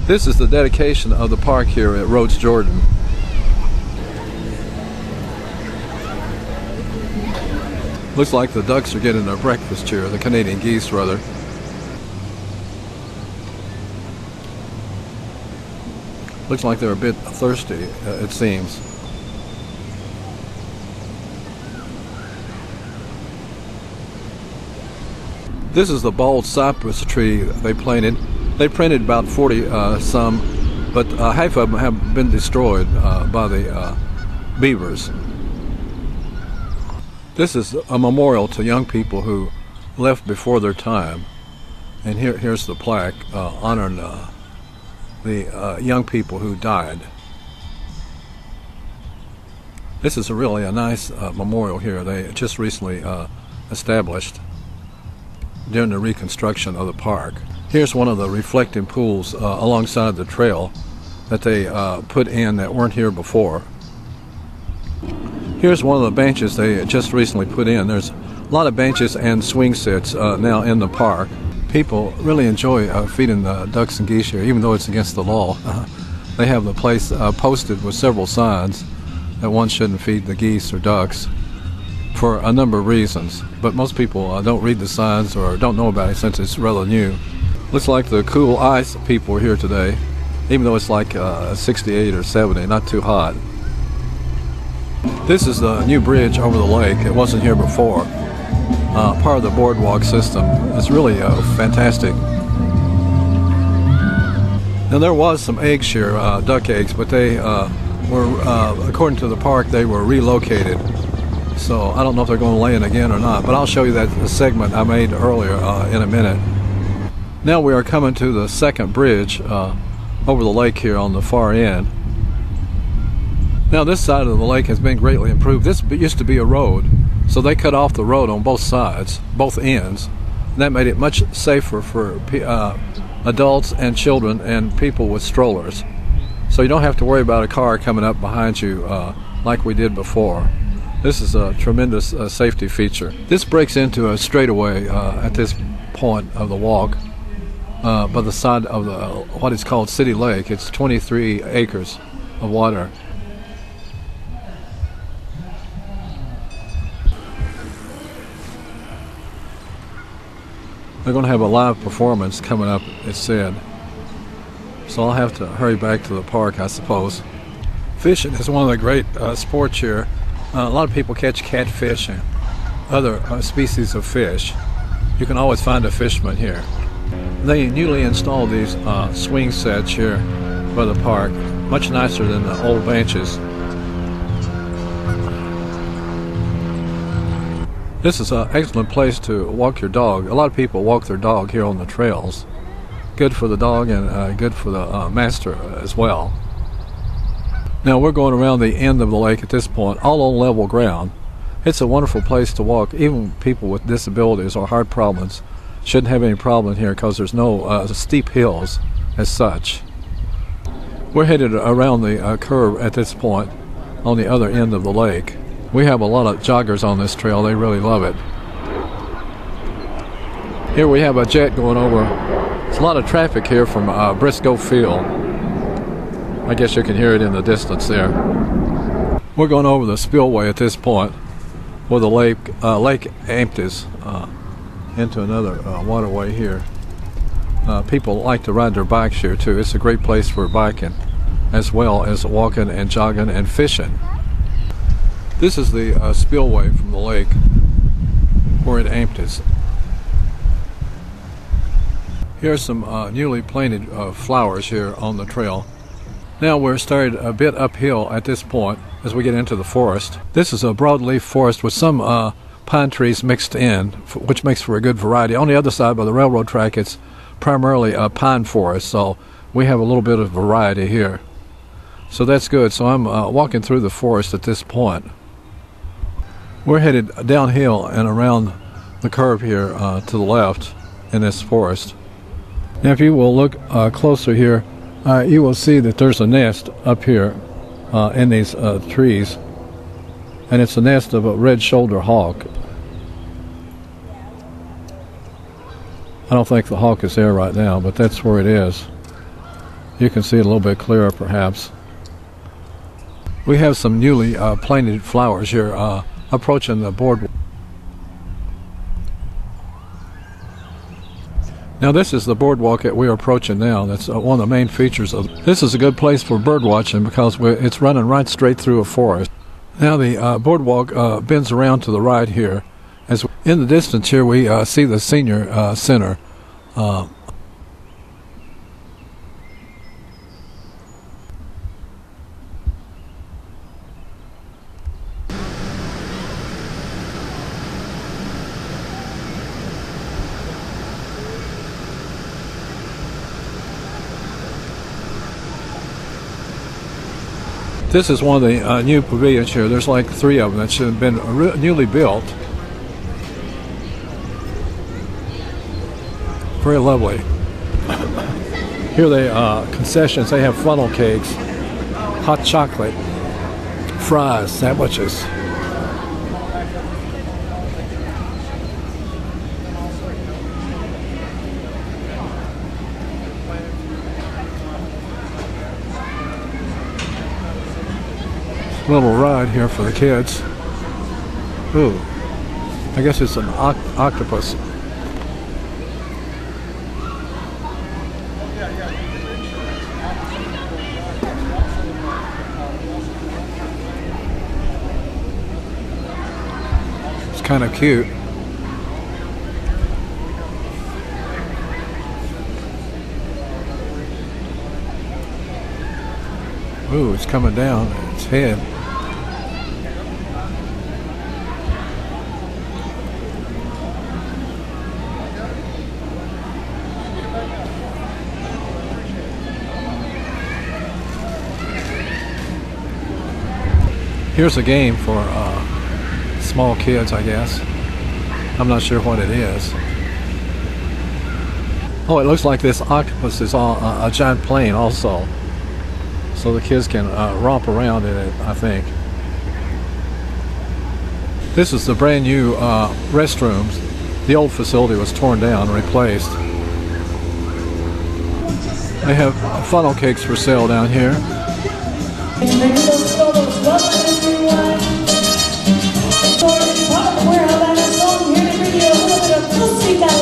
This is the dedication of the park here at Rhodes-Jordan. Looks like the ducks are getting their breakfast here, the Canadian geese rather. Looks like they're a bit thirsty, it seems. This is the bald cypress tree they planted. They planted about 40 some, but half of them have been destroyed by the beavers. This is a memorial to young people who left before their time. And here's the plaque honoring the young people who died. This is really a nice memorial here. They just recently established during the reconstruction of the park. Here's one of the reflecting pools alongside the trail that they put in that weren't here before. Here's one of the benches they just recently put in. There's a lot of benches and swing sets now in the park. People really enjoy feeding the ducks and geese here, even though it's against the law. They have the place posted with several signs that one shouldn't feed the geese or ducks for a number of reasons. But most people don't read the signs or don't know about it since it's rather new. Looks like the cool ice people are here today, even though it's like 68 or 70, not too hot. This is the new bridge over the lake. It wasn't here before. Part of the boardwalk system. It's really fantastic. Now there was some eggs here, duck eggs, but they were, according to the park, they were relocated. So I don't know if they're going to lay in again or not, but I'll show you that segment I made earlier in a minute. Now we are coming to the second bridge over the lake here on the far end. Now this side of the lake has been greatly improved. This used to be a road, so they cut off the road on both sides, both ends. And that made it much safer for adults and children and people with strollers. So you don't have to worry about a car coming up behind you like we did before. This is a tremendous safety feature. This breaks into a straightaway at this point of the walk by the side of what is called City Lake. It's 23 acres of water. They're going to have a live performance coming up, it said. So I'll have to hurry back to the park, I suppose. Fishing is one of the great sports here. A lot of people catch catfish and other species of fish. You can always find a fisherman here. They newly installed these swing sets here by the park, much nicer than the old benches. This is an excellent place to walk your dog. A lot of people walk their dog here on the trails. Good for the dog and good for the master as well. Now we're going around the end of the lake at this point, all on level ground. It's a wonderful place to walk. Even people with disabilities or heart problems shouldn't have any problem here because there's no steep hills as such. We're headed around the curve at this point on the other end of the lake. We have a lot of joggers on this trail. They really love it. Here we have a jet going over. There's a lot of traffic here from Briscoe Field. I guess you can hear it in the distance there. We're going over the spillway at this point where the lake empties into another waterway here. People like to ride their bikes here too. It's a great place for biking as well as walking and jogging and fishing. This is the spillway from the lake where it empties. Here's some newly planted flowers here on the trail. Now we're started a bit uphill at this point as we get into the forest. This is a broadleaf forest with some pine trees mixed in, which makes for a good variety. On the other side by the railroad track, it's primarily a pine forest, so we have a little bit of variety here. So that's good. So I'm walking through the forest at this point. We're headed downhill and around the curve here to the left in this forest. Now if you will look closer here, you will see that there's a nest up here in these trees, and it's a nest of a red-shouldered hawk. I don't think the hawk is there right now, but that's where it is. You can see it a little bit clearer, perhaps. We have some newly planted flowers here approaching the boardwalk. Now this is the boardwalk that we're approaching now. That's one of the main features of it. This is a good place for bird watching because it's running right straight through a forest. Now the boardwalk bends around to the right here. As in the distance here we see the senior center. This is one of the new pavilions here. There's like 3 of them that should have been newly built. Very lovely. Here they concessions. They have funnel cakes, hot chocolate, fries, sandwiches. Little ride here for the kids. Ooh, I guess it's an octopus. It's kind of cute. Ooh, it's coming down its head. Here's a game for small kids, I guess. I'm not sure what it is. Oh, it looks like this octopus is on a giant plane also. So the kids can romp around in it, I think. This is the brand new restrooms. The old facility was torn down and replaced. They have funnel cakes for sale down here. We're having a song here to bring you a little bit of